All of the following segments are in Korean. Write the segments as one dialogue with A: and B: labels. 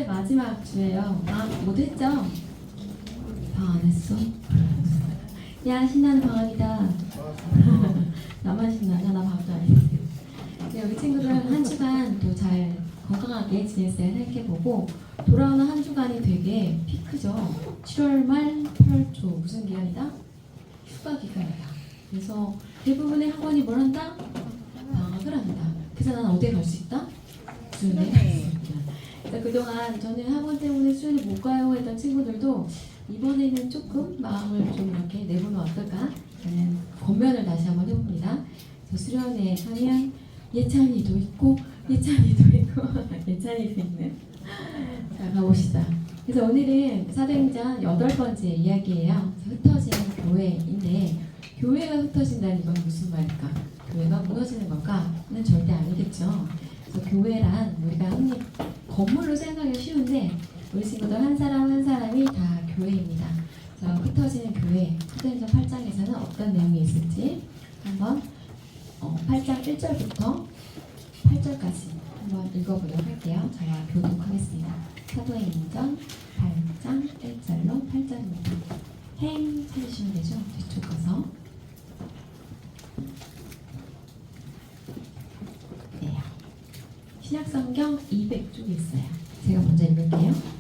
A: 마지막 주예요. 못했죠? 방 안 했어? 야, 신나는 방학이다. 나만 신나냐? 나 방학도 안 했는데. 우리 친구들은 한 주간 또 잘 건강하게 지냈어요. 생각해보고 돌아오는 한 주간이 되게 피크죠. 7월 말 8월 초 무슨 기간이다? 휴가 기간이다. 그래서 대부분의 학원이 뭘 한다? 방학을 한다. 그래서 난 어디에 갈 수 있다? 수련회 갈 수 있다. 그동안 저는 학원 때문에 수련회 못 가요 했던 친구들도 이번에는 조금 마음을 좀 이렇게 내보면 어떨까 하는 권면을 다시 한번 해봅니다. 수련회에 가면 예찬이도 있고 예찬이도 있고 예찬이도 있는. 자, 가봅시다. 그래서 오늘은 사도행전 8번째 이야기예요. 흩어진 교회인데 교회가 흩어진다는 건 무슨 말일까? 교회가 무너지는 걸까?는 절대 아니겠죠. 그래서 교회란 우리가 흔히 건물로 생각하기 쉬운데 우리 친구들 한 사람 한 사람이 다 교회입니다. 그래서 흩어지는 교회, 사도행전 8장에서는 어떤 내용이 있을지 한번 8장 1절부터 8절까지 한번 읽어보도록 할게요. 저와 교독하겠습니다. 사도행전 8장 1절로 8절입니다. 행 찾으시면 되죠? 뒤쪽 가서. 네. 신약성경 200쪽에 있어요. 제가 먼저 읽을게요.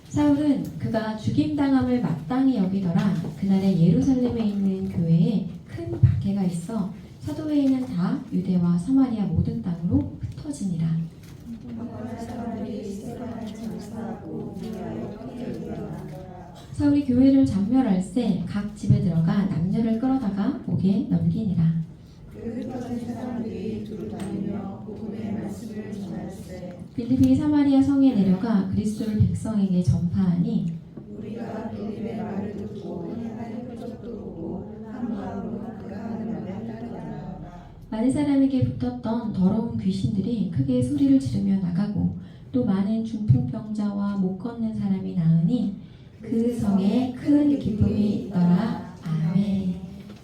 A: 사울은 그가 죽임당함을 마땅히 여기더라. 그날에 예루살렘에 있는 교회에 큰 박해가 있어 사도회의는 다 유대와 사마리아 모든 땅으로 흩어지니라. 사울이 교회를 전멸할세 각 집에 들어가 남녀를 끌어다가 목에 넘기니라. 빌립이 사마리아 성에 내려가 그리스도를 백성에게 전파하니 우리가 빌립의 말을 듣고 행하는 표적도 보고 한 마음으로 그가 하는 말을 따르더라. 많은 사람에게 붙었던 더러운 귀신들이 크게 소리를 지르며 나가고 또 많은 중풍병자와 못 걷는 사람이 나으니 그 성에 큰 기쁨이 있더라. 아멘.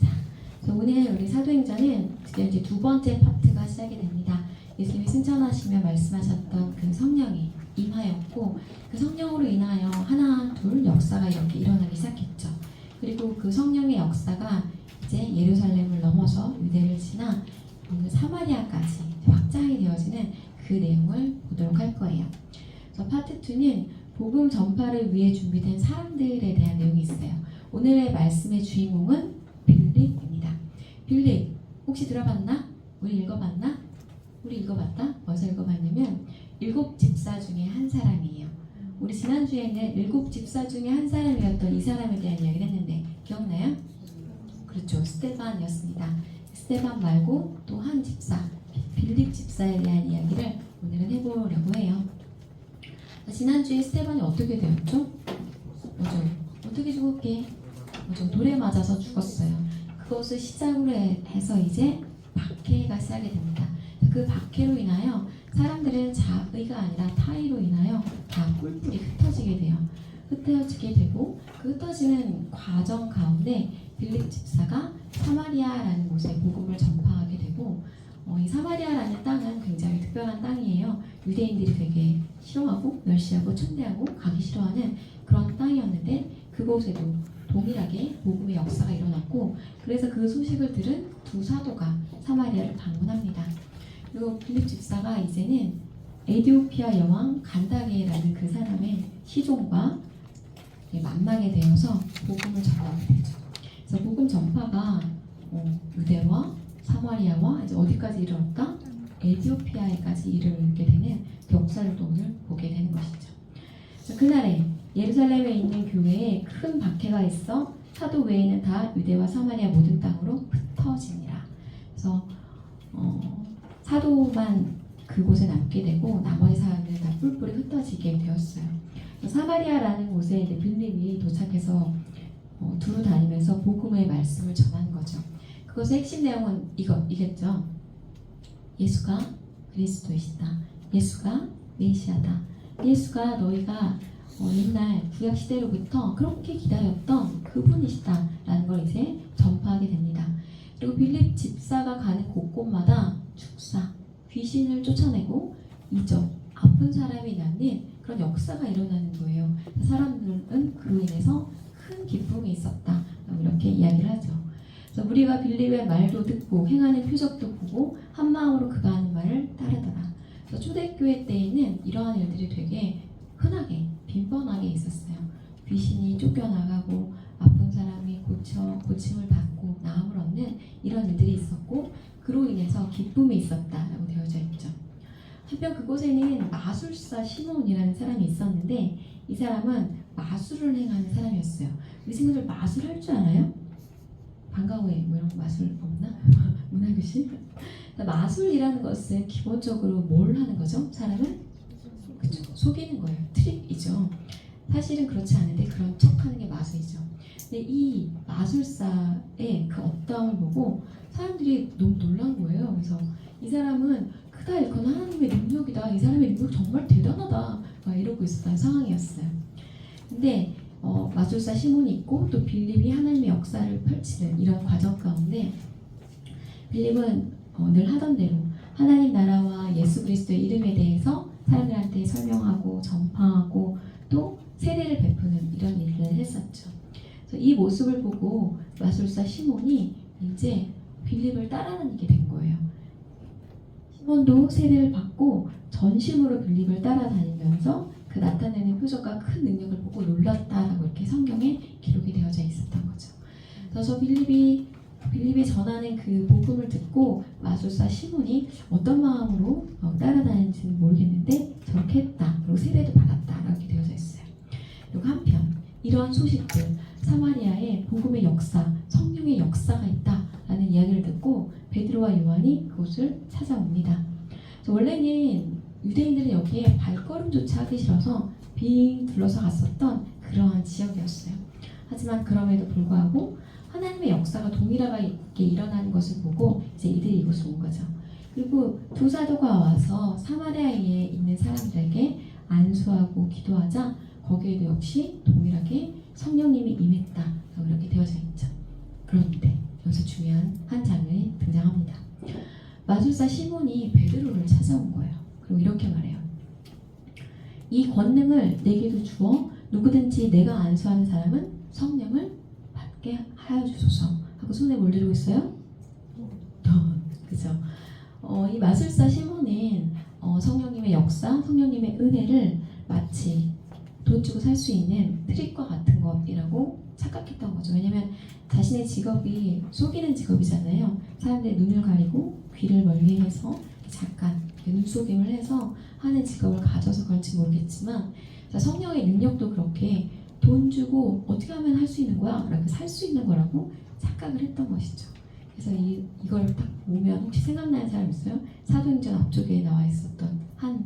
A: 자, 오늘 우리 사도행전은 드디어 이제 두 번째 파트가 시작이 됩니다. 예수님이 승천하시며 말씀하셨던 그 성령이 임하였고 그 성령으로 인하여 하나 둘 역사가 이렇게 일어나기 시작했죠. 그리고 그 성령의 역사가 이제 예루살렘을 넘어서 유대를 지나 사마리아까지 확장이 되어지는 그 내용을 보도록 할 거예요. 그래서 파트 2는 복음 전파를 위해 준비된 사람들에 대한 내용이 있어요. 오늘의 말씀의 주인공은 빌립입니다. 빌립 혹시 들어봤나? 우리 읽어봤나? 우리 읽어봤다? 어디서 읽어봤냐면 7 집사 중에 한 사람이에요. 우리 지난주에는 7 집사 중에 한 사람이었던 이 사람에 대한 이야기를 했는데 기억나요? 그렇죠. 스데반이었습니다. 스데반 말고 또 한 집사, 빌립 집사에 대한 이야기를 오늘은 해보려고 해요. 지난주에 스데반이 어떻게 되었죠? 뭐죠? 어떻게 죽었게? 뭐죠? 돌에 맞아서 죽었어요. 그것을 시작으로 해서 이제 박해가 시작이 됩니다. 그 박해로 인하여 사람들은 자의가 아니라 타의로 인하여 다 뿔뿔이 흩어지게 돼요. 흩어지게 되고 그 흩어지는 과정 가운데 빌립 집사가 사마리아라는 곳에 복음을 전파하게 되고 이 사마리아라는 땅은 굉장히 특별한 땅이에요. 유대인들이 되게 싫어하고 멸시하고 천대하고 가기 싫어하는 그런 땅이었는데 그곳에도 동일하게 복음의 역사가 일어났고 그래서 그 소식을 들은 두 사도가 사마리아를 방문합니다. 그리고 빌립 집사가 이제는 에디오피아 여왕 간다게라는 그 사람의 시종과 만나게 되어서 복음을 전하게 되죠. 그래서 복음 전파가 유대와 사마리아와 이제 어디까지 이르렀다? 에디오피아에까지 이르게 되는 역사를 또 오늘 보게 되는 것이죠. 그래서 그날에 예루살렘에 있는 교회에 큰 박해가 있어 사도 외에는 다 유대와 사마리아 모든 땅으로 흩어지니라. 그래서 사도만 그곳에 남게 되고 나머지 사람들은 다 뿔뿔이 흩어지게 되었어요. 사마리아라는 곳에 이제 빌립이 도착해서 두루 다니면서 복음의 말씀을 전한 거죠. 그것의 핵심 내용은 이겠죠. 예수가 그리스도이시다. 예수가 메시아다. 예수가 너희가 옛날 구약 시대로부터 그렇게 기다렸던 그분이시다라는 걸 이제 전파하게 됩니다. 그리고 빌립 집사가 가는 곳곳마다 축사, 귀신을 쫓아내고 이적, 아픈 사람이 낳는 그런 역사가 일어나는 거예요. 사람들은 그로 인해서 큰 기쁨이 있었다. 이렇게 이야기를 하죠. 그래서 우리가 빌립의 말도 듣고 행하는 표적도 보고 한 마음으로 그가 하는 말을 따르더라. 그래서 초대교회 때에는 이러한 일들이 되게 흔하게 빈번하게 있었어요. 귀신이 쫓겨나가고 아픈 사람이 고침을 받고 나음을 얻는 이런 일들이 있었고 그로 인해서 기쁨이 있었다라고 되어져 있죠. 한편 그곳에는 마술사 시몬이라는 사람이 있었는데 이 사람은 마술을 행하는 사람이었어요. 우리 친구들 마술 할 줄 알아요? 방과후에 뭐 이런 거 마술 없나? 문화교실? 마술이라는 것은 기본적으로 뭘 하는 거죠? 사람을? 그쵸, 속이는 거예요. 트릭이죠. 사실은 그렇지 않은데 그런 척하는 게 마술이죠. 근데 이 마술사의 그 업다움을 보고 사람들이 너무 놀란 거예요. 그래서 이 사람은 크다 일커나 하나님의 능력이다. 이 사람의 능력 정말 대단하다. 막 이러고 있었던 상황이었어요. 근데 마술사 시몬이 있고 또 빌립이 하나님의 역사를 펼치는 이런 과정 가운데 빌립은 늘 하던 대로 하나님 나라와 예수 그리스도의 이름에 대해서 사람들한테 설명하고 전파하고 또 세례를 베푸는 이런 일을 했었죠. 그래서 이 모습을 보고 마술사 시몬이 이제 빌립을 따라다니게 된 거예요. 시몬도 세례를 받고 전심으로 빌립을 따라다니면서 그 나타내는 표적과 큰 능력을 보고 놀랐다라고 이렇게 성경에 기록이 되어져 있었던 거죠. 그래서 빌립이 전하는 그 복음을 듣고 마술사 시몬이 어떤 마음으로 따라다니는지는 모르겠는데 저렇게 했다. 그리고 세례도 받았다라고 되어져 있어요. 그리고 한편 이러한 소식들 사마리아에 복음의 역사, 성령의 역사가 있다라는 이야기를 듣고 베드로와 요한이 그곳을 찾아옵니다. 원래는 유대인들은 여기에 발걸음조차 하기 싫어서 빙 둘러서 갔었던 그러한 지역이었어요. 하지만 그럼에도 불구하고 하나님의 역사가 동일하게 일어나는 것을 보고 이제 이들이 이곳을 온 거죠. 그리고 두 사도가 와서 사마리아에 있는 사람들에게 안수하고 기도하자 거기에도 역시 동일하게 성령님이 임했다. 이렇게 되어져 있죠. 그런데 여기서 중요한 한 장면이 등장합니다. 마술사 시몬이 베드로를 찾아온 거예요. 그리고 이렇게 말해요. 이 권능을 내게도 주어 누구든지 내가 안수하는 사람은 성령을 받게 하여 주소서 하고 손에 뭘 들고 있어요? 돈. 그죠? 이 마술사 시몬은 성령님의 역사, 성령님의 은혜를 마치 돈 주고 살 수 있는 트릭과 같은 것이라고 착각했던 거죠. 왜냐면 자신의 직업이 속이는 직업이잖아요. 사람들의 눈을 가리고 귀를 멀리해서 잠깐 눈속임을 해서 하는 직업을 가져서 그런지 모르겠지만 성령의 능력도 그렇게 돈 주고 어떻게 하면 할 수 있는 거야? 라고 살 수 있는 거라고 착각을 했던 것이죠. 그래서 이걸 딱 보면 혹시 생각나는 사람 있어요? 사도행전 앞쪽에 나와 있었던 한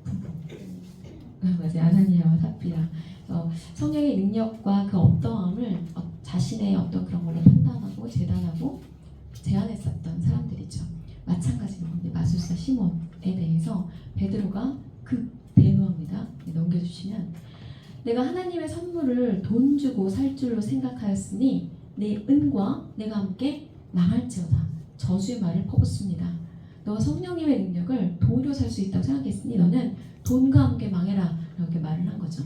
A: 부부. 맞아요. 아나니아와 삽비라. 성령의 능력과 그 어떠함을 자신의 어떤 그런 걸로 판단하고 재단하고 제안했었던 사람들이죠. 마찬가지로 마술사 시몬에 대해서 베드로가 대노합니다. 넘겨주시면 내가 하나님의 선물을 돈 주고 살 줄로 생각하였으니 내 은과 내가 함께 망할지어다. 저주의 말을 퍼붓습니다. 너가 성령님의 능력을 돈으로 살 수 있다고 생각했으니 너는 돈과 함께 망해라. 이렇게 말을 한 거죠.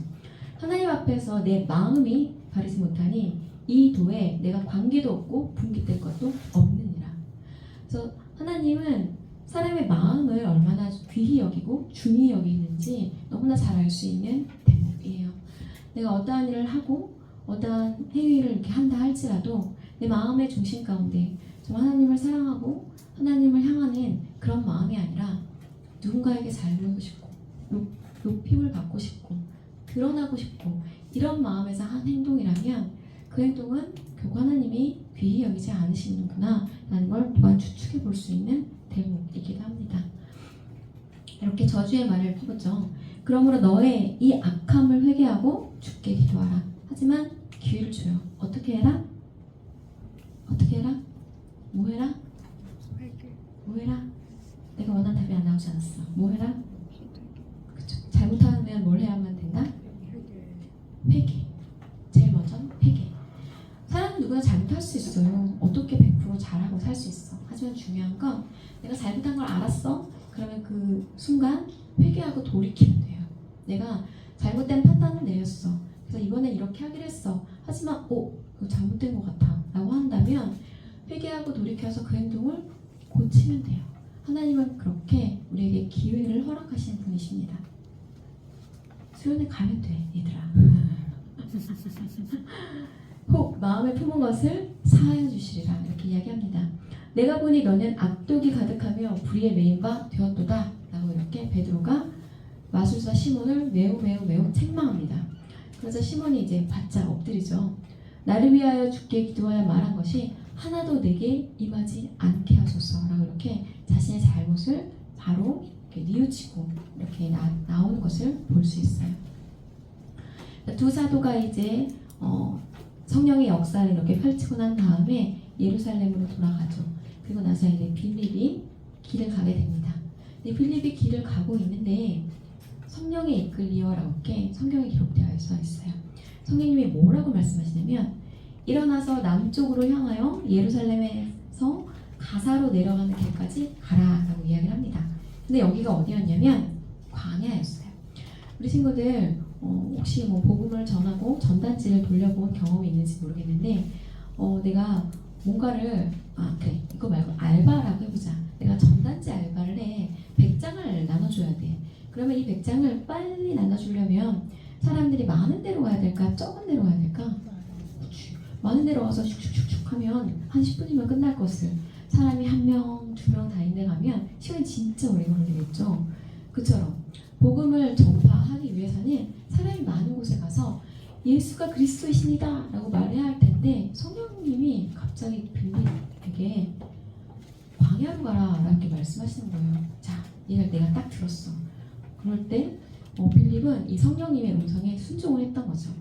A: 하나님 앞에서 내 마음이 바르지 못하니 이 도에 내가 관계도 없고 분깃될 것도 없느니라. 그래서 하나님은 사람의 마음을 얼마나 귀히 여기고 중히 여기는지 너무나 잘 알 수 있는 대목이에요. 내가 어떠한 일을 하고 어떠한 행위를 이렇게 한다 할지라도 내 마음의 중심 가운데 좀 하나님을 사랑하고 하나님을 향하는 그런 마음이 아니라 누군가에게 잘 보이고 싶고 높임을 받고 싶고 드러나고 싶고 이런 마음에서 한 행동이라면 그 행동은 결국 하나님이 귀히 여기지 않으시는구나 라는 걸 또한 추측해 볼 수 있는 대목이기도 합니다. 이렇게 저주의 말을 퍼붓죠. 그러므로 너의 이 악함을 회개하고 주께 기도하라. 하지만 기회를 줘요. 어떻게 해라? 어떻게 해라? 뭐 해라? 뭐 해라? 내가 원하는 답이 안 나오지 않았어. 뭐 해라? 그쵸. 잘못하면 뭘 해야만 된다? 회개. 제일 먼저 회개. 사람은 누구나 잘못할 수 있어요. 어떻게 100% 잘하고 살 수 있어. 하지만 중요한 건 내가 잘못한 걸 알았어. 그러면 그 순간 회개하고 돌이키면 돼요. 내가 잘못된 판단을 내렸어. 그래서 이번에 이렇게 하기로 했어. 하지만 이거 잘못된 것 같아 라고 한다면 회개하고 돌이켜서 그 행동을 고치면 돼요. 하나님은 그렇게 우리에게 기회를 허락하시는 분이십니다. 수련회 가면 돼, 얘들아. 혹 마음에 품은 것을 사하여 주시리라 이렇게 이야기합니다. 내가 보니 너는 악독이 가득하며 불의에 매인 바 되었도다 라고 이렇게 베드로가 마술사 시몬을 매우 책망합니다. 그래서 시몬이 이제 바짝 엎드리죠. 나를 위하여 주께 기도하여 말한 것이 하나도 내게 임하지 않게 하소서 라고 이렇게 자신의 잘못을 바로 이렇게 뉘우치고 이렇게 나오는 것을 볼 수 있어요. 두 사도가 이제 성령의 역사를 이렇게 펼치고 난 다음에 예루살렘으로 돌아가죠. 그리고 나서 이제 빌립이 길을 가게 됩니다. 근데 빌립이 길을 가고 있는데 성령에 이끌리어라고 이렇게 성경에 기록되어 있어요. 성령님이 뭐라고 말씀하시냐면 일어나서 남쪽으로 향하여 예루살렘에서 가사로 내려가는 길까지 가라라고 이야기를 합니다. 근데 여기가 어디였냐면 광야였어요. 우리 친구들 혹시 뭐 복음을 전하고 전단지를 돌려본 경험이 있는지 모르겠는데 내가 뭔가를 그래 이거 말고 알바라고 해보자. 내가 전단지 알바를 해. 100장을 나눠줘야 돼. 그러면 이 100장을 빨리 나눠주려면 사람들이 많은 데로 가야 될까? 적은 데로 가야 될까? 많은 데로 와서 슉슉슉슉 하면 한 10분이면 끝날 것을 사람이 1명, 2명 다 있는데 가면 시간이 진짜 오래 걸리겠죠. 그처럼 복음을 전파하기 위해서는 사람이 많은 곳에 가서 예수가 그리스도이십니다 라고 말해야 할 텐데 성령님이 갑자기 빌립에게 광야로 가라 라고 말씀하시는 거예요. 자, 이걸 내가 딱 들었어. 그럴 때 빌립은 이 성령님의 음성에 순종을 했던 거죠.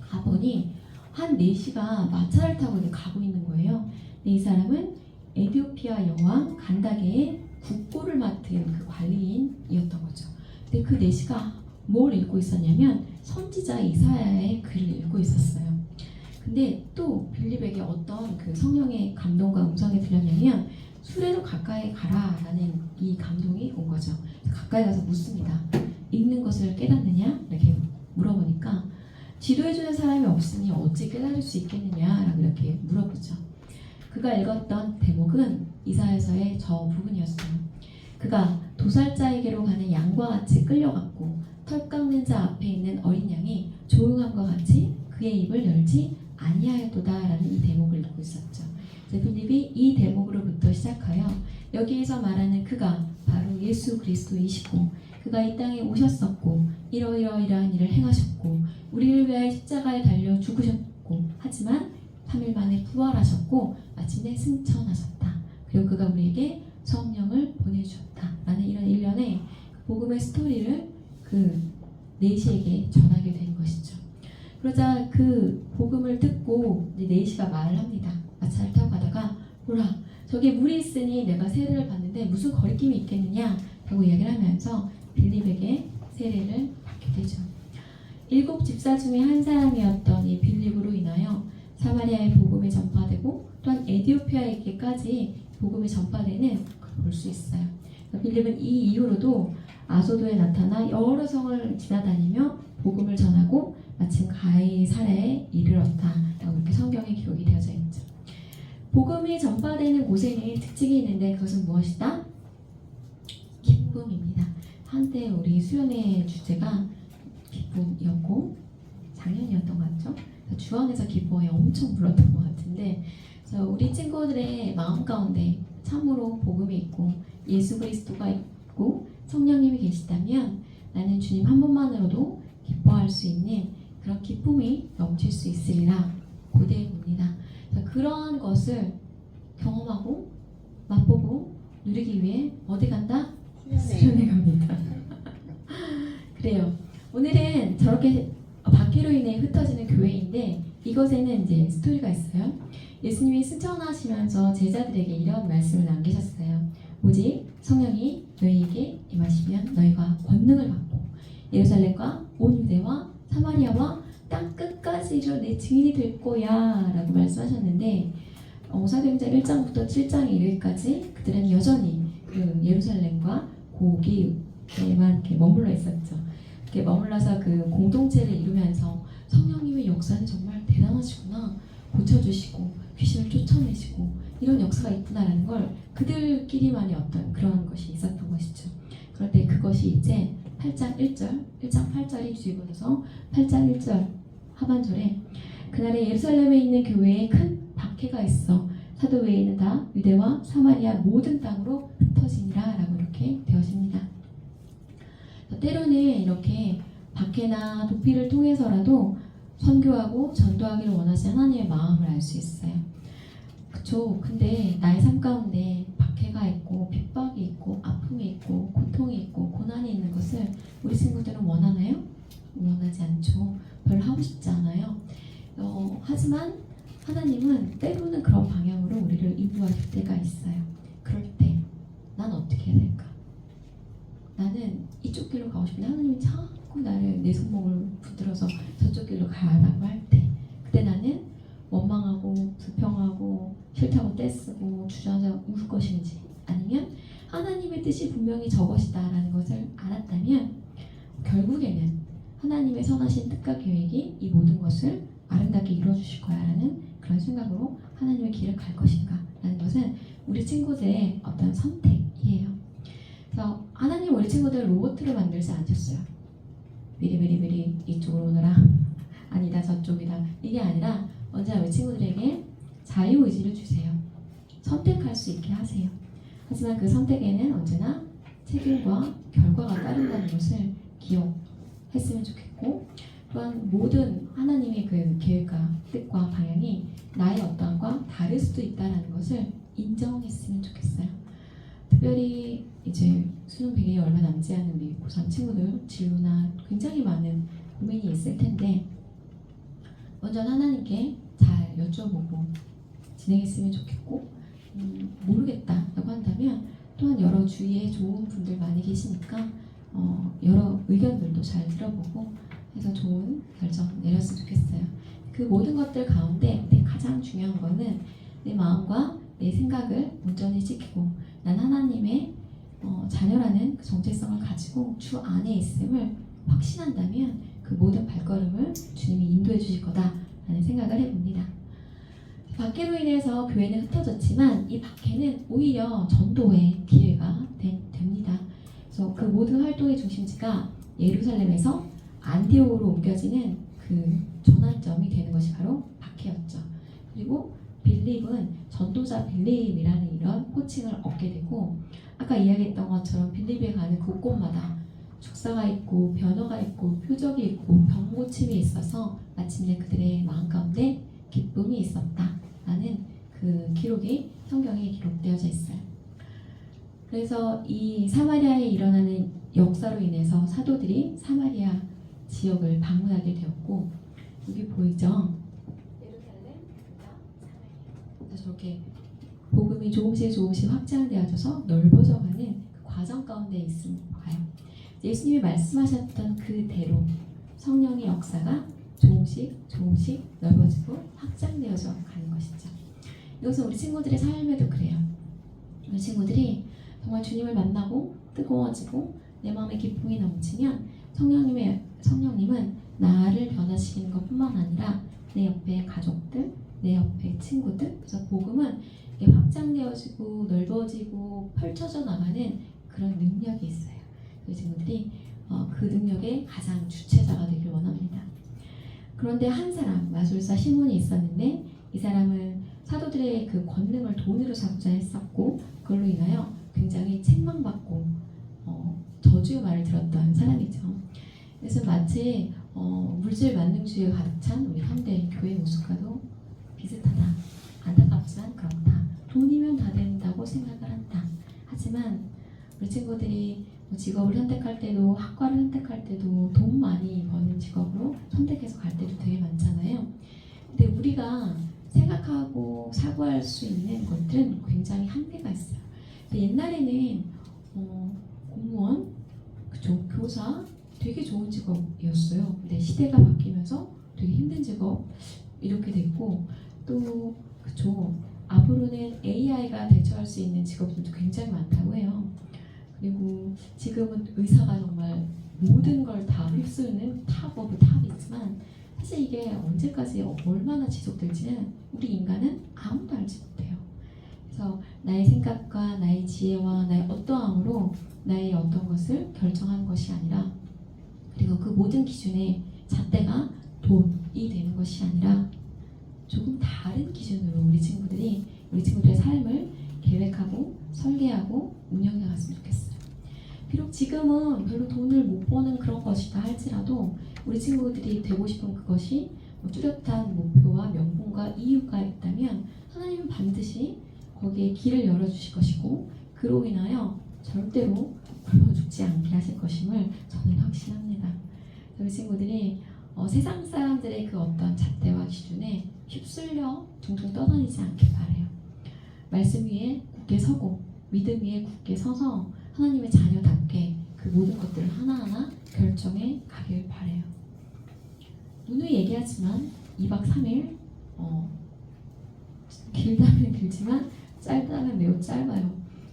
A: 가보니 한 4시가 마차를 타고 가고 있는 거예요. 근데 이 사람은 에티오피아 여왕 간다게의 국보를 맡은 그 관리인이었던 거죠. 근데 그 4시가 뭘 읽고 있었냐면 선지자 이사야의 글을 읽고 있었어요. 근데 또 빌립에게 어떤 그 성령의 감동과 음성이 들렸냐면 수레로 가까이 가라라는 이 감동이 온 거죠. 가까이 가서 묻습니다. 읽는 것을 깨닫느냐? 이렇게 물어보니까 지도해주는 사람이 없으니 어찌 깨달을 수 있겠느냐라고 이렇게 물어보죠. 그가 읽었던 대목은 이사야서의 저 부분이었어요. 그가 도살자에게로 가는 양과 같이 끌려갔고 털 깎는 자 앞에 있는 어린 양이 조용함과 같이 그의 입을 열지 아니하였도다라는 이 대목을 읽고 있었죠. 빌립이 이 대목으로부터 시작하여 여기에서 말하는 그가 바로 예수 그리스도이시고 그가 이 땅에 오셨었고 이러이러이러한 일을 행하셨고 우리를 위하여 십자가에 달려 죽으셨고 하지만 3일 만에 부활하셨고 마침내 승천하셨다. 그리고 그가 우리에게 성령을 보내주셨다 라는 이런 일련의 복음의 스토리를 그 네시에게 전하게 된 것이죠. 그러자 그 복음을 듣고 이제 네시가 말을 합니다. 마차를 타고 가다가 보라 저기 물이 있으니 내가 세례를 받는데 무슨 거리낌이 있겠느냐 라고 이야기를 하면서 빌립에게 세례를 받게 되죠. 7 집사 중에 한 사람이었던 이 빌립으로 인하여 사마리아의 복음이 전파되고 또한 에티오피아에게까지 복음이 전파되는 걸 볼 수 있어요. 빌립은 이 이후로도 아소도에 나타나 여러 성을 지나다니며 복음을 전하고 마침 가이사랴에 이르렀다라고 이렇게 성경에 기록이 되어져 있죠. 복음이 전파되는 곳에는 특징이 있는데 그것은 무엇이다? 기쁨입니다. 한때 우리 수련회 주제가 기쁨이었고 작년이었던 것 같죠? 주원에서 기뻐해 엄청 불렀던 것 같은데 그래서 우리 친구들의 마음 가운데 참으로 복음이 있고 예수 그리스도가 있고 성령님이 계시다면 나는 주님 한 분만으로도 기뻐할 수 있는 그런 기쁨이 넘칠 수 있으리라 고대해 봅니다. 그런 것을 경험하고 맛보고 누리기 위해 어디 간다? 수련회 갑니다. 그래요. 오늘은 저렇게 박해로 인해 흩어지는 교회인데 이것에는 이제 스토리가 있어요. 예수님이 승천하시면서 제자들에게 이런 말씀을 남기셨어요. 오직 성령이 너희에게 임하시면 너희가 권능을 받고 예루살렘과 온 유대와 사마리아와 땅 끝까지로 내 증인이 될 거야 라고 말씀하셨는데 사도행전 1장부터 7장 1일까지 그들은 여전히 그 예루살렘과 고기에만 이렇게 머물러 있었죠. 이렇게 머물러서 그 공동체를 이루면서 성령님의 역사는 정말 대단하시구나, 고쳐주시고 귀신을 쫓아내시고 이런 역사가 있구나라는 걸 그들끼리만의 어떤 그런 것이 있었던 것이죠. 그런데 그것이 이제 8장 8절이 뒤집어져서 8장 1절 하반절에 그날에 예루살렘에 있는 교회에 큰 박해가 있어 사도 외에는 다 유대와 사마리아 모든 땅으로 흩어지니라 라고 이렇게 되어집니다. 때로는 이렇게 박해나 도피를 통해서라도 선교하고 전도하기를 원하시 하나님의 마음을 알 수 있어요. 그쵸? 근데 나의 삶 가운데 박해가 있고 핍박이 있고 아픔이 있고 고통이 있고 고난이 있는 것을 우리 친구들은 원하나요? 원하지 않죠. 별로 하고 싶지 않아요. 하지만 하나님은 때로는 그런 방향으로 우리를 인도하실 때가 있어요. 그럴 때 난 어떻게 해야 될까? 나는 이쪽 길로 가고 싶은데 하나님이 자꾸 나를 내 손목을 붙들어서 저쪽 길로 가라고 할 때, 그때 나는 원망하고 불평하고 싫다고 떼쓰고 주저앉아 울 것인지, 아니면 하나님의 뜻이 분명히 저것이다라는 것을 알았다면 결국에는 하나님의 선하신 뜻과 계획이 이 모든 것을 아름답게 이루어주실 거야 라는 그런 생각으로 하나님의 길을 갈 것인가 라는 것은 우리 친구들의 어떤 선택이에요. 그래서 하나님 우리 친구들 로봇으로 만들지 않으셨어요. 미리 이쪽으로 오너라, 아니다 저쪽이다, 이게 아니라 언제나 우리 친구들에게 자유의지를 주세요. 선택할 수 있게 하세요. 하지만 그 선택에는 언제나 책임과 결과가 따른다는 것을 기억했으면 좋겠고, 또한 모든 하나님의 그 계획과 뜻과 방향이 나의 어떠함과 다를 수도 있다는 것을 인정했으면 좋겠어요. 특별히 이제 수능 100일이 얼마 남지 않은 우리 고3 친구들 진로나 굉장히 많은 고민이 있을 텐데 먼저 하나님께 잘 여쭤보고 진행했으면 좋겠고, 모르겠다라고 한다면 또한 여러 주위에 좋은 분들 많이 계시니까 여러 의견들도 잘 들어보고 해서 좋은 결정 내렸으면 좋겠어요. 그 모든 것들 가운데 가장 중요한 거는 내 마음과 내 생각을 온전히 지키고 난 하나님의 자녀라는 그 정체성을 가지고 주 안에 있음을 확신한다면 그 모든 발걸음을 주님이 인도해 주실 거다라는 생각을 해봅니다. 박해로 인해서 교회는 흩어졌지만 이 박해는 오히려 전도의 기회가 됩니다. 그래서 그 모든 활동의 중심지가 예루살렘에서 안디옥으로 옮겨지는 그 전환점이 되는 것이 바로 박해였죠. 그리고 빌립은 전도자 빌립이라는 이런 호칭을 얻게 되고, 아까 이야기했던 것처럼 빌립에 가는 곳곳마다 축사가 있고 변화가 있고 표적이 있고 병고침이 있어서 마침내 그들의 마음 가운데 기쁨이 있었다라는 그 기록이 성경에 기록되어져 있어요. 그래서 이 사마리아에 일어나는 역사로 인해서 사도들이 사마리아 지역을 방문하게 되었고, 여기 보이죠? 예루살렘, 사마리아. 저렇게 복음이 조금씩 확장되어져서 넓어져가는 그 과정 가운데 있음을 봐요. 예수님이 말씀하셨던 그대로 성령의 역사가 조금씩 넓어지고 확장되어져 가는 것이죠. 이것은 우리 친구들의 삶에도 그래요. 우리 친구들이 정말 주님을 만나고 뜨거워지고 내 마음에 기쁨이 넘치면 성령님은 나를 변화시키는 것뿐만 아니라 내 옆에 가족들, 내 옆에 친구들, 그래서 복음은 이게 확장되어지고 넓어지고 펼쳐져 나가는 그런 능력이 있어요. 우리 친구들이 그 능력의 가장 주체자가 되길 원합니다. 그런데 한 사람, 마술사 시몬이 있었는데 이 사람은 사도들의 그 권능을 돈으로 삼자 했었고, 그걸로 인하여 굉장히 책망받고 저주의 말을 들었던 사람이죠. 그래서 마치 물질 만능주의에 가득 찬 우리 현대 교회 모습과도 비슷하다. 안타깝지만 그렇다. 돈이면 다 된다고 생각을 한다. 하지만 우리 친구들이 직업을 선택할 때도, 학과를 선택할 때도 돈 많이 버는 직업으로 선택해서 갈 때도 되게 많잖아요. 근데 우리가 생각하고 사고할 수 있는 것들은 굉장히 한계가 있어요. 옛날에는 공무원, 그쵸, 교사 되게 좋은 직업이었어요. 근데 시대가 바뀌면서 되게 힘든 직업 이렇게 됐고, 또 그쵸, 앞으로는 AI가 대처할 수 있는 직업들도 굉장히 많다고 해요. 그리고 지금은 의사가 정말 모든 걸 다 휩쓰는 탑 오브 탑이지만 사실 이게 언제까지 얼마나 지속될지는 우리 인간은 아무도 알지 못해요. 그래서 나의 생각과 나의 지혜와 나의 어떠함으로 나의 어떤 것을 결정하는 것이 아니라, 그리고 그 모든 기준의 잣대가 돈이 되는 것이 아니라 조금 다른 기준으로 우리 친구들의 삶을 계획하고 설계하고 운영해 갔으면 좋겠어요. 비록 지금은 별로 돈을 못 버는 그런 것이다 할지라도 우리 친구들이 되고 싶은 그것이 뚜렷한 목표와 명분과 이유가 있다면 하나님은 반드시 거기에 길을 열어주실 것이고, 그로 인하여 절대로 굶어 죽지 않게 하실 것임을 저는 확신합니다. 우리 친구들이 세상 사람들의 그 어떤 잣대와 기준에 휩쓸려 둥둥 떠다니지 않길 바라요. 말씀 위에 굳게 서고 믿음 위에 굳게 서서 하나님의 자녀답게 그 모든 것들을 하나하나 결정해 가길 바라요. 누누이 얘기하지만 2박 3일 길다면 길지만 짧다면 매우 짧아요.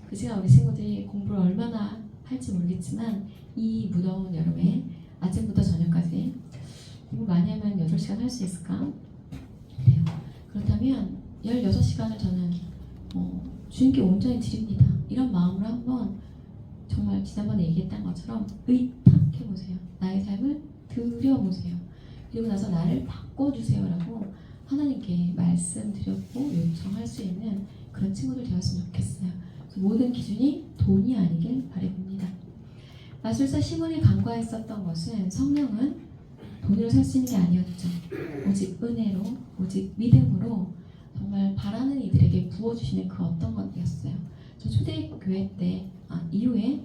A: 그 시간 우리 친구들이 공부를 얼마나 할지 모르겠지만 이 무더운 여름에 아침부터 저녁까지 공부 많이 하면 8시간 할 수 있을까? 그래요. 그렇다면 16시간을 저는 주님께 온전히 드립니다. 이런 마음으로 한번 정말 지난번에 얘기했던 것처럼 의탁해보세요. 나의 삶을 드려보세요. 그리고 나서 나를 바꿔주세요라고 하나님께 말씀드렸고 요청할 수 있는 그런 친구들 되었으면 좋겠어요. 모든 기준이 돈이 아니길 바라봅니다. 마술사 시몬이 간과했었던 것은 성령은 돈으로 살 수 있는 게 아니었죠. 오직 은혜로, 오직 믿음으로 정말 바라는 이들에게 부어주시는 그 어떤 것이었어요. 저 초대교회 때 이후에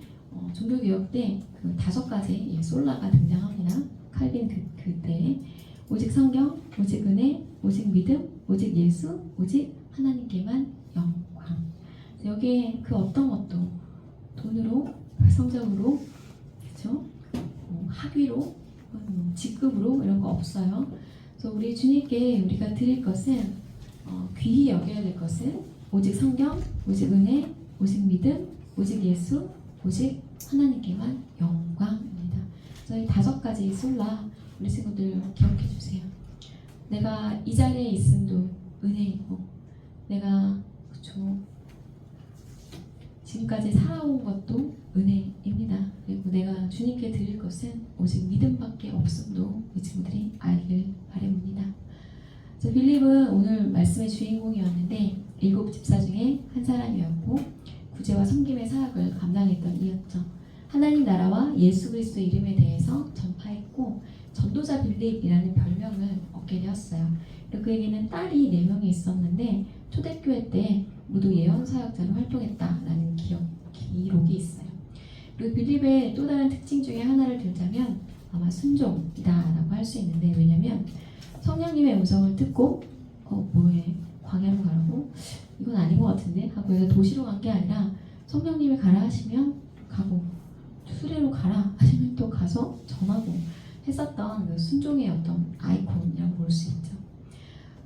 A: 종교개혁 때 그 5가지 솔라가 등장합니다. 칼빈 그때 오직 성경, 오직 은혜, 오직 믿음, 오직 예수, 오직 하나님께만 영광. 여기에 그 어떤 것도 돈으로, 성적으로, 그렇죠? 학위로, 직급으로 이런 거 없어요. 그래서 우리 주님께 우리가 드릴 것은 귀히 여겨야 될 것은 오직 성경, 오직 은혜, 오직 믿음, 오직 예수, 오직 하나님께만 영광입니다. 저희 5가지 솔라 우리 친구들 기억해 주세요. 내가 이 자리에 있음도 은혜이고, 내가 그쵸 지금까지 살아온 것도 은혜입니다. 그리고 내가 주님께 드릴 것은 오직 믿음밖에 없음도 우리 친구들이 알길 바랍니다. 빌립은 오늘 말씀의 주인공이었는데 7 집사 중에 한 사람이었고 구제와 섬김의 사역을 감당했던 이였죠. 하나님 나라와 예수 그리스도 이름에 대해서 전파했고 전도자 빌립이라는 별명을 얻게 되었어요. 그에게는 딸이 4명이 있었는데 초대교회 때 모두 예언 사역자로 활동했다라는 기록이 있어요. 그리고 빌립의 또 다른 특징 중에 하나를 들자면 아마 순종이다라고 할 수 있는데, 왜냐면 성령님의 음성을 듣고 뭐해 광야로 가라고? 이건 아닌 것 같은데 하고 해서 도시로 간 게 아니라 성령님이 가라 하시면 가고 수레로 가라 하시면 또 가서 전하고 했었던 그 순종의 어떤 아이콘이라고 볼 수 있죠.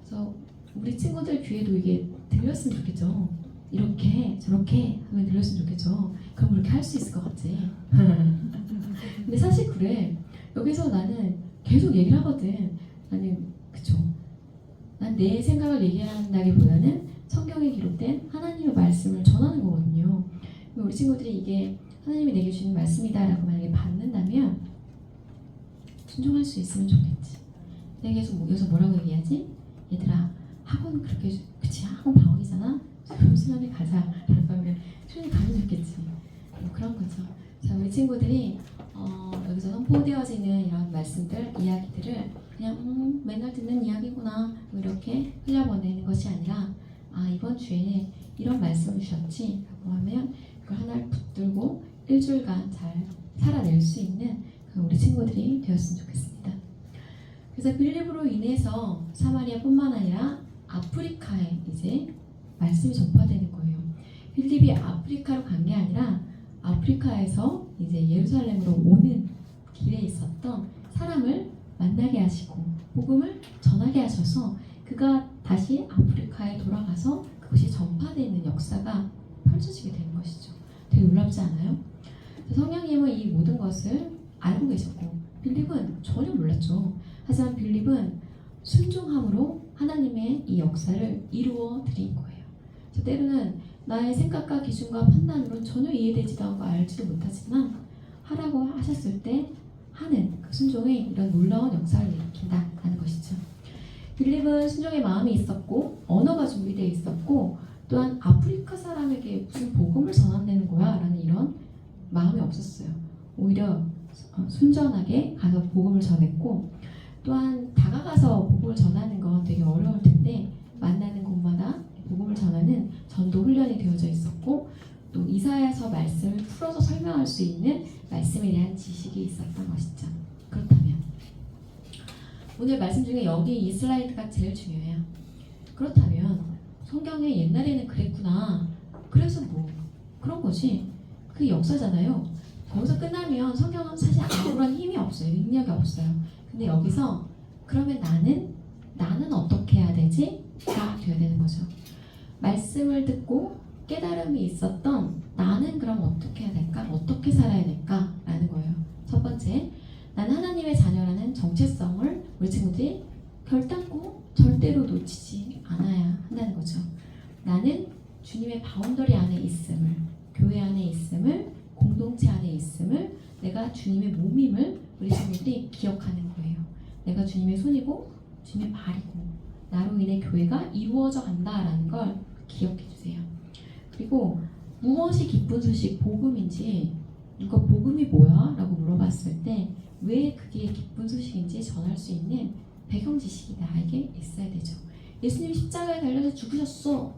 A: 그래서 우리 친구들 귀에도 이게 들렸으면 좋겠죠. 이렇게 저렇게 하면 들렸으면 좋겠죠. 그럼 그렇게 할 수 있을 것 같지. 근데 사실 그래. 여기서 나는 계속 얘기를 하거든. 나는 그쵸. 난 내 생각을 얘기한다기보다는 성경에 기록된 하나님의 말씀을 전하는 거거든요. 우리 친구들이 이게 하나님이 내게 주신 말씀이다라고 만약에 받는다면 순종할 수 있으면 좋겠지. 내가 계속 여기서 뭐라고 얘기하지? 얘들아 학원 그렇게 그치 학원 방학이잖아. 그럼 수련회 가자. 라고 하면 수련회 가면 좋겠지. 그런 거죠. 자, 우리 친구들이 여기서 선포되어지는 이런 말씀들, 이야기들을 그냥 맨날 듣는 이야기구나 이렇게 흘려보내는 것이 아니라 이번 주에 이런 말씀을 주셨지 라고 하면 그걸 하나를 붙들고 일주일간 잘 살아낼 수 있는 우리 친구들이 되었으면 좋겠습니다. 그래서 빌립으로 인해서 사마리아뿐만 아니라 아프리카에 이제 말씀이 전파되는 거예요. 빌립이 아프리카로 간 게 아니라 아프리카에서 이제 예루살렘으로 오는 길에 있었던 사람을 만나게 하시고 복음을 전하게 하셔서 그가 다시 아프리카에 돌아가서 그 그것이 전파되는 역사가 펼쳐지게 되는 것이죠. 되게 놀랍지 않아요? 성령님은 이 모든 것을 알고 계셨고 빌립은 전혀 몰랐죠. 하지만 빌립은 순종함으로 하나님의 이 역사를 이루어 드린 거예요. 때로는 나의 생각과 기준과 판단으로 전혀 이해되지도 않고 알지도 못하지만 하라고 하셨을 때 하는 그 순종이 이런 놀라운 역사를 일으킨다라는 것이죠. 빌립은 순종의 마음이 있었고 언어가 준비되어 있었고 또한 아프리카 사람에게 무슨 복음을 전한다는 거야 라는 이런 마음이 없었어요. 오히려 순전하게 가서 복음을 전했고 또한 다가가서 복음을 전하는 건 되게 어려울 텐데 만나는 곳마다 복음을 전하는 전도 훈련이 되어져 있었고 또 이사야서 말씀을 풀어서 설명할 수 있는 말씀에 대한 지식이 있었던 것이죠. 그렇다면 오늘 말씀 중에 여기 이 슬라이드가 제일 중요해요. 그렇다면 성경에 옛날에는 그랬구나. 그래서 뭐 그런 거지. 그게 역사잖아요. 거기서 끝나면 성경은 사실 아무런 힘이 없어요. 능력이 없어요. 근데 여기서 그러면 나는 어떻게 해야 되지? 가 돼야 되는 거죠. 말씀을 듣고 깨달음이 있었던 나는 그럼 어떻게 해야 될까? 어떻게 살아야 될까? 라는 거예요. 첫 번째, 나는 하나님의 자녀라는 정체성을 우리 친구들이 결단코 절대로 놓치지 않아야 한다는 거죠. 나는 주님의 바운더리 안에 있음을, 교회 안에 있음을, 공동체 안에 있음을, 내가 주님의 몸임을 우리 친구들이 기억하는 거예요. 내가 주님의 손이고 주님의 발이고 나로 인해 교회가 이루어져 간다라는 걸 기억해 주세요. 그리고 무엇이 기쁜 소식, 복음인지 누가 복음이 뭐야? 라고 물어봤을 때 왜 그게 기쁜 소식인지 전할 수 있는 배경 지식이 나에게 있어야 되죠. 예수님 십자가에 달려서 죽으셨어.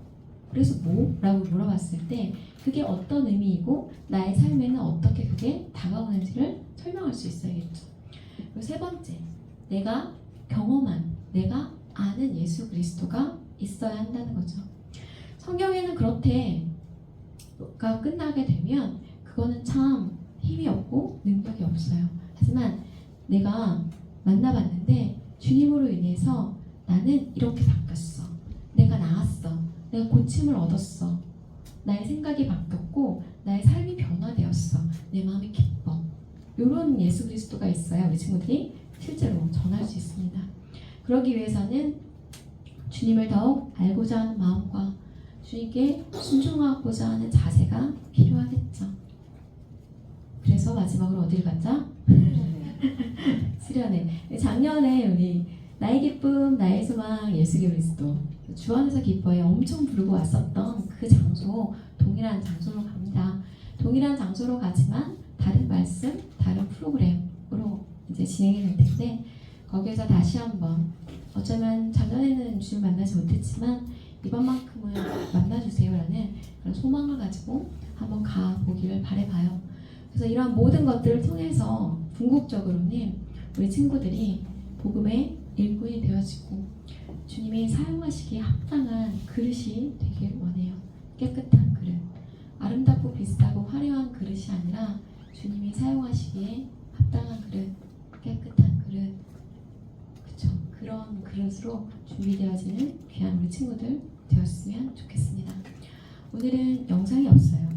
A: 그래서 뭐? 라고 물어봤을 때 그게 어떤 의미이고 나의 삶에는 어떻게 그게 다가오는지를 설명할 수 있어야겠죠. 그리고 세 번째, 내가 경험한, 내가 아는 예수 그리스도가 있어야 한다는 거죠. 성경에는 그렇게가 끝나게 되면 그거는 참 힘이 없고 능력이 없어요. 하지만 내가 만나봤는데 주님으로 인해서 나는 이렇게 바뀌었어. 내가 나았어. 내가 고침을 얻었어. 나의 생각이 바뀌었고 나의 삶이 변화되었어. 내 마음이 기뻐. 이런 예수 그리스도가 있어야 우리 친구들이 실제로 전할 수 있습니다. 그러기 위해서는 주님을 더욱 알고자 하는 마음과 주님께 순종하고자 하는 자세가 필요하겠죠. 그래서 마지막으로 어디를 갔죠? 수련회. 작년에 우리 나의 기쁨, 나의 소망, 예수 그리스도 주 안에서 기뻐해 엄청 부르고 왔었던 그 장소, 동일한 장소로 갑니다. 동일한 장소로 가지만 다른 말씀, 다른 프로그램으로 이제 진행이 될 텐데 거기에서 다시 한번 어쩌면 작년에는 주님 만나지 못했지만 이번만큼은 만나주세요라는 그런 소망을 가지고 한번 가보기를 바라봐요. 그래서 이런 모든 것들을 통해서 궁극적으로는 우리 친구들이 복음의 일꾼이 되어지고 주님이 사용하시기에 합당한 그릇이 되길 원해요. 깨끗한 그릇, 아름답고 비싸고 화려한 그릇이 아니라 주님이 사용하시기에 합당한 그릇, 깨끗한 그릇, 그쵸? 그런 그릇으로 준비되어지는 귀한 우리 친구들 되었으면 좋겠습니다. 오늘은 영상이 없어요.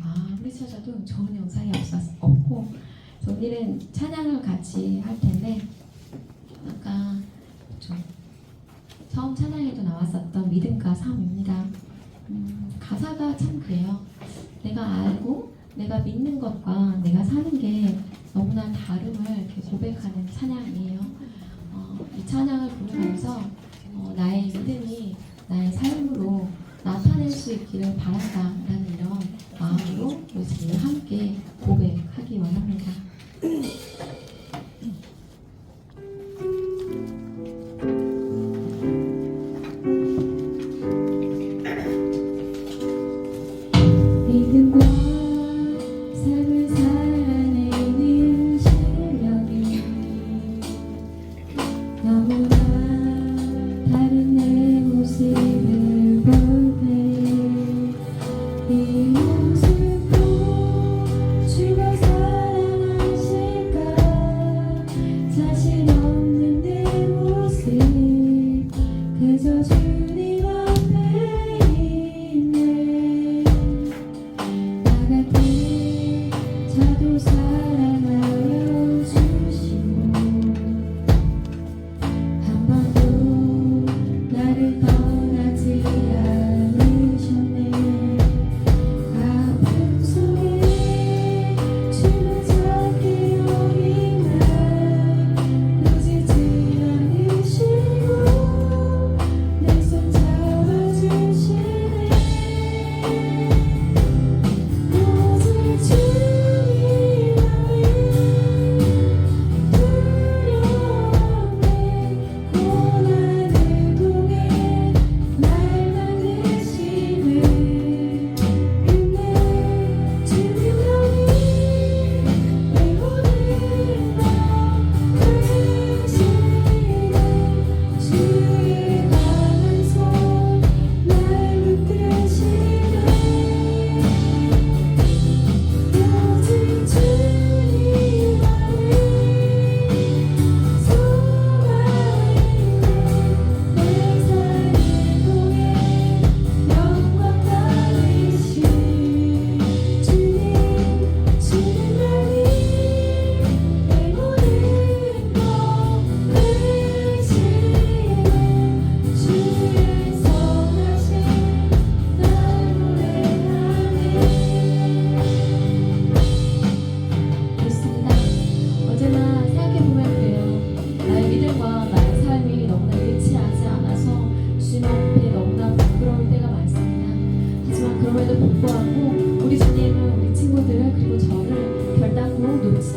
A: 우리 처자도 좋은 영상이 없고 오늘은 찬양을 같이 할 텐데 아까 처음 찬양에도 나왔었던 믿음과 삶입니다. 가사가 참 그래요. 내가 알고 내가 믿는 것과 내가 사는 게 너무나 다름을 이렇게 고백하는 찬양이에요. 이 찬양을 부르면서 나의 믿음이 나의 삶으로 나타낼 수 있기를 바란다라는 이런 마음으로 우리 지금 함께 고백하기 원합니다.
B: 주가 사랑하는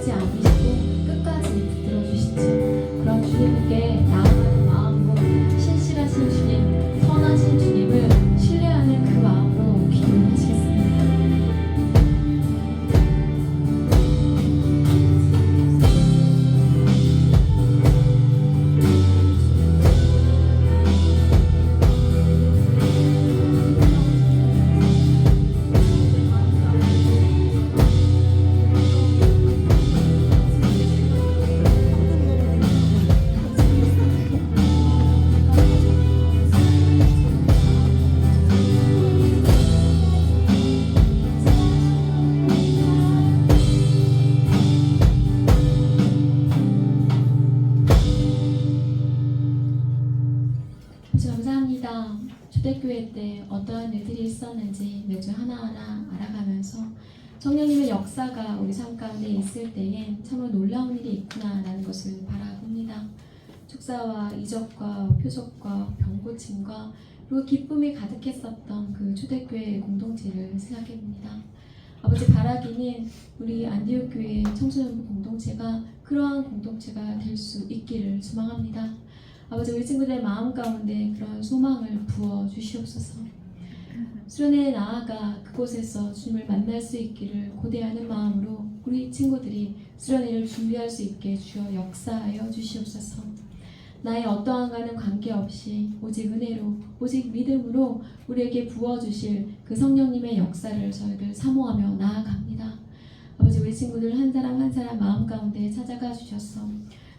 A: 포기하지 않으시고 끝까지 붙들어 주시죠. 그런 주님께 나아가는 마음으로 신실하신 주님, 선하신 주님을 신뢰하는 그 마음으로 기도를 하시겠습니다. 감사합니다. 초대교회 때 어떠한 일들이 있었는지 매주 하나하나 알아가면서 성령님의 역사가 우리 삶 가운데 있을 때엔 참으로 놀라운 일이 있구나라는 것을 바라봅니다. 축사와 이적과 표적과 병고침과 그리고 기쁨이 가득했었던 그 초대교회 공동체를 생각해봅니다. 아버지 바라기는 우리 안디옥 교회 청소년부 공동체가 그러한 공동체가 될 수 있기를 소망합니다. 아버지 우리 친구들의 마음 가운데 그런 소망을 부어 주시옵소서. 수련회에 나아가 그곳에서 주님을 만날 수 있기를 고대하는 마음으로 우리 친구들이 수련회를 준비할 수 있게 주여 역사하여 주시옵소서. 나의 어떠한가는 관계없이 오직 은혜로 오직 믿음으로 우리에게 부어주실 그 성령님의 역사를 저희들 사모하며 나아갑니다. 아버지 우리 친구들 한 사람 한 사람 마음 가운데 찾아가 주셔서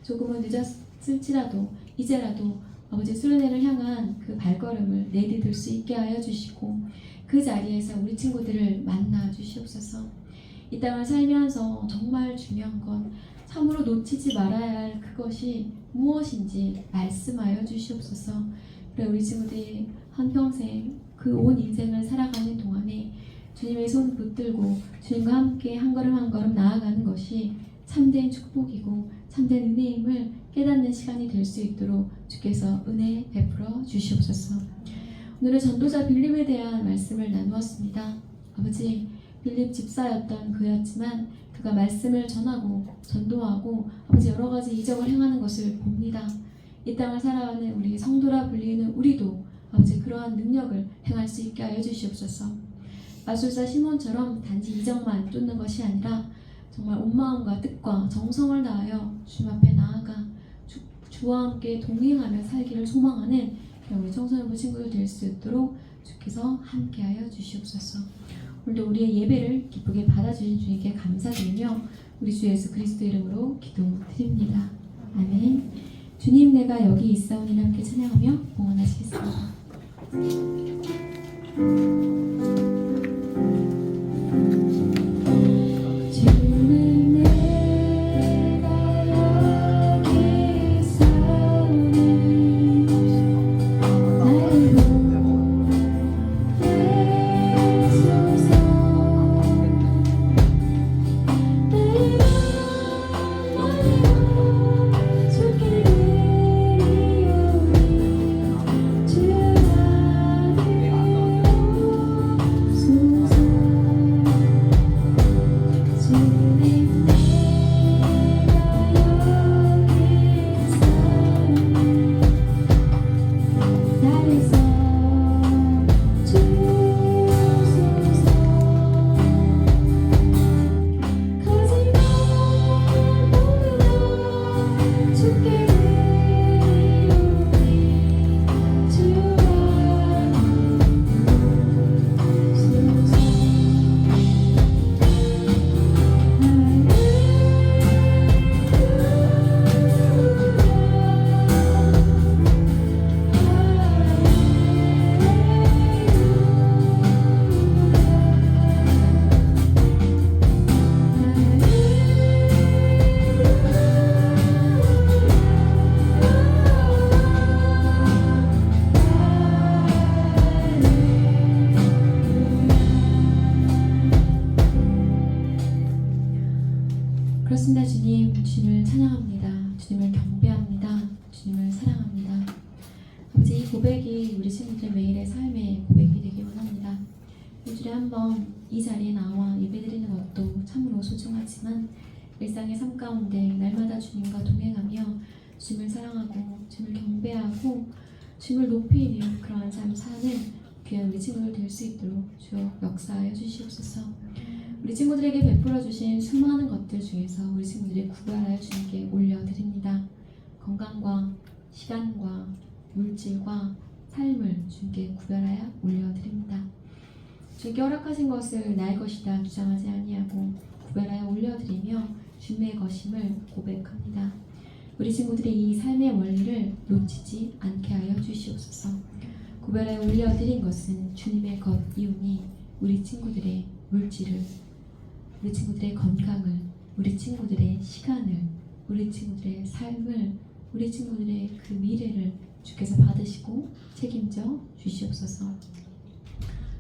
A: 조금은 늦었을지라도 이제라도 아버지 수련회를 향한 그 발걸음을 내디딜 수 있게 하여 주시고 그 자리에서 우리 친구들을 만나 주시옵소서. 이 땅을 살면서 정말 중요한 건 참으로 놓치지 말아야 할 그것이 무엇인지 말씀하여 주시옵소서. 그래 우리 친구들이 한평생 그 온 인생을 살아가는 동안에 주님의 손 붙들고 주님과 함께 한 걸음 한 걸음 나아가는 것이 참된 축복이고 참된 은혜임을 깨닫는 시간이 될 수 있도록 주께서 은혜 베풀어 주시옵소서. 오늘은 전도자 빌립에 대한 말씀을 나누었습니다. 아버지 빌립 집사였던 그였지만 그가 말씀을 전하고 전도하고 아버지 여러 가지 이적을 행하는 것을 봅니다. 이 땅을 살아가는 우리 성도라 불리는 우리도 아버지 그러한 능력을 행할 수 있게 하여 주시옵소서. 마술사 시몬처럼 단지 이적만 쫓는 것이 아니라 정말 온 마음과 뜻과 정성을 다하여 주님 앞에 나아가 주와 함께 동행하며 살기를 소망하는 우리 청소년부 친구들 될 수 있도록 주께서 함께하여 주시옵소서. 오늘도 우리의 예배를 기쁘게 받아주신 주님께 감사드리며 우리 주 예수 그리스도 이름으로 기도드립니다. 아멘. 주님 내가 여기 있사오니 함께 찬양하며 봉헌하시겠습니다. 그렇습니다. 주님, 주님을 찬양합니다. 주님을 경배합니다. 주님을 사랑합니다. 아버지 이 고백이 우리 친구들 매일의 삶의 고백이 되기 원합니다. 일주일에 한 번 이 자리에 나와 예배드리는 것도 참으로 소중하지만 일상의 삶 가운데 날마다 주님과 동행하며 주님을 사랑하고 주님을 경배하고 주님을 높이는 그러한 삶 사는 귀한 우리 친구들 될 수 있도록 주여 역사하여 주시옵소서. 우리 친구들에게 베풀어 주신 수많은 것들 중에서 우리 친구들이 구별하여 주님께 올려드립니다. 건강과 시간과 물질과 삶을 주님께 구별하여 올려드립니다. 주님께 허락하신 것을 나의 것이다 주장하지 아니하고 구별하여 올려드리며 주님의 것임을 고백합니다. 우리 친구들의 이 삶의 원리를 놓치지 않게 하여 주시옵소서. 구별하여 올려드린 것은 주님의 것이오니 우리 친구들의 물질을, 우리 친구들의 건강을, 우리 친구들의 시간을, 우리 친구들의 삶을, 우리 친구들의 그 미래를 주께서 받으시고 책임져 주시옵소서.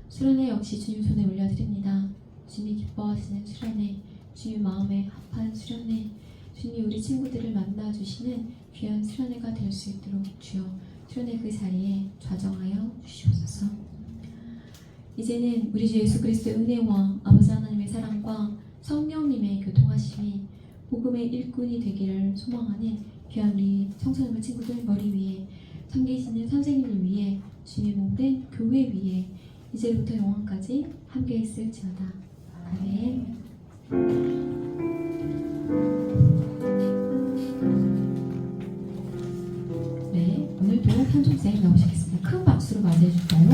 A: 수련회 역시 주님 손에 올려드립니다. 주님이 기뻐하시는 수련회, 주님 마음에 합한 수련회, 주님이 우리 친구들을 만나주시는 귀한 수련회가 될 수 있도록 주여 수련회 그 자리에 좌정하여 주시옵소서. 이제는 우리 주 예수 그리스도의 은혜와 아버지 하나님의 사랑과 성령님의 교통하심이 복음의 일꾼이 되기를 소망하는 귀한 우리 청소년부 친구들 머리 위에 섬기시는 선생님을 위해 주님의 몸된 교회 위에 이제부터 영원까지 함께 있을지어다. 아멘. 네, 오늘도 편집생 나오시겠습니다. 큰 박수로 맞이해 줄까요?